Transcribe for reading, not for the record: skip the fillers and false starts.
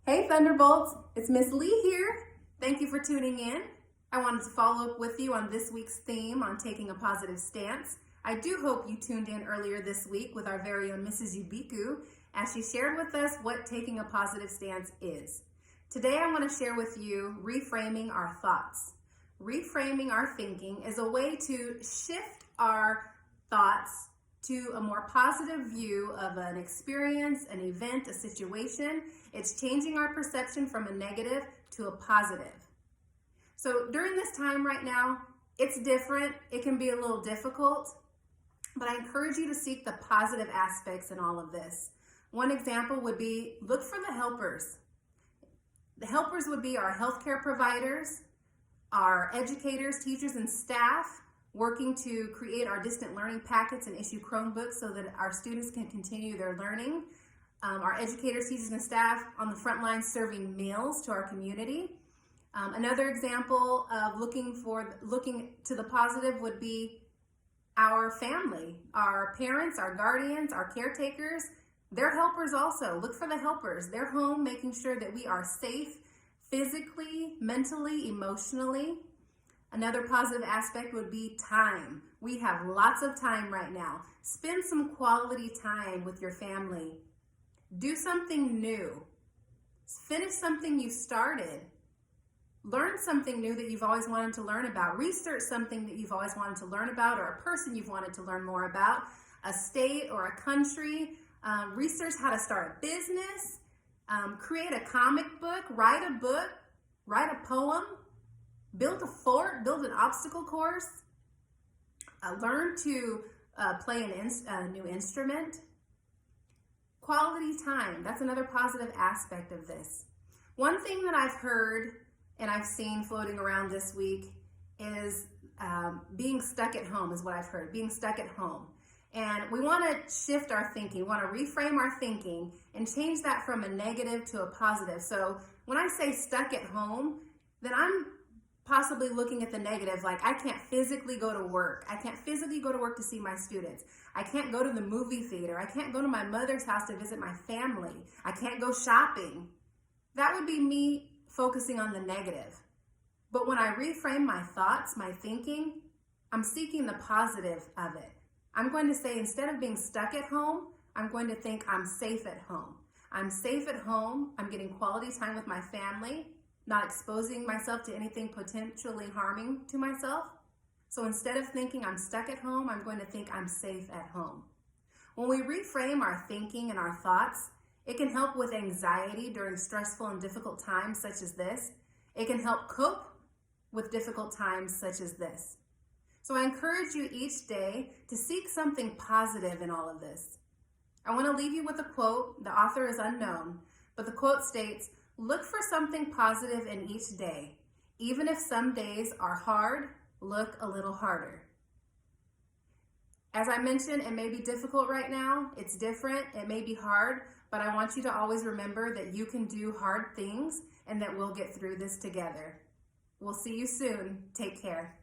Hey Thunderbolts, it's Miss Lee here. Thank you for tuning in. I wanted to follow up with you on this week's theme on taking a positive stance. I do hope you tuned in earlier this week with our very own Mrs. Yubiku as she shared with us what taking a positive stance is. Today I want to share with you reframing our thoughts. Reframing our thinking is a way to shift our thoughts to a more positive view of an experience, an event, a situation. It's changing our perception from a negative to a positive. So during this time right now, it's different. It can be a little difficult, but I encourage you to seek the positive aspects in all of this. One example would be look for the helpers. The helpers would be our healthcare providers, our educators, teachers, and staff, working to create our distant learning packets and issue Chromebooks so that our students can continue their learning. Our educators, teachers, and staff on the front lines serving meals to our community. Another example of looking to the positive would be our family, our parents, our guardians, our caretakers. They're helpers also. Look for the helpers. They're home making sure that we are safe physically, mentally, emotionally. Another positive aspect would be time. We have lots of time right now. Spend some quality time with your family. Do something new. Finish something you started. Learn something new that you've always wanted to learn about. Research something that you've always wanted to learn about, or a person you've wanted to learn more about, a state or a country. Research how to start a business. Create a comic book, write a poem. Build a fort, build an obstacle course, learn to play a new instrument. Quality time, that's another positive aspect of this. One thing that I've heard and I've seen floating around this week is being stuck at home is what I've heard, being stuck at home. And we want to shift our thinking, we want to reframe our thinking and change that from a negative to a positive. So when I say stuck at home, then I'm possibly looking at the negative, like I can't physically go to work. I can't physically go to work to see my students. I can't go to the movie theater. I can't go to my mother's house to visit my family. I can't go shopping. That would be me focusing on the negative. But when I reframe my thoughts, my thinking, I'm seeking the positive of it. I'm going to say, instead of being stuck at home, I'm going to think I'm safe at home. I'm safe at home. I'm getting quality time with my family, not exposing myself to anything potentially harming to myself. So instead of thinking I'm stuck at home, I'm going to think I'm safe at home. When we reframe our thinking and our thoughts, it can help with anxiety during stressful and difficult times such as this. It can help cope with difficult times such as this. So I encourage you each day to seek something positive in all of this. I want to leave you with a quote. The author is unknown, but the quote states, "Look for something positive in each day. Even if some days are hard, look a little harder." As I mentioned, it may be difficult right now. It's different. It may be hard, but I want you to always remember that you can do hard things and that we'll get through this together. We'll see you soon. Take care.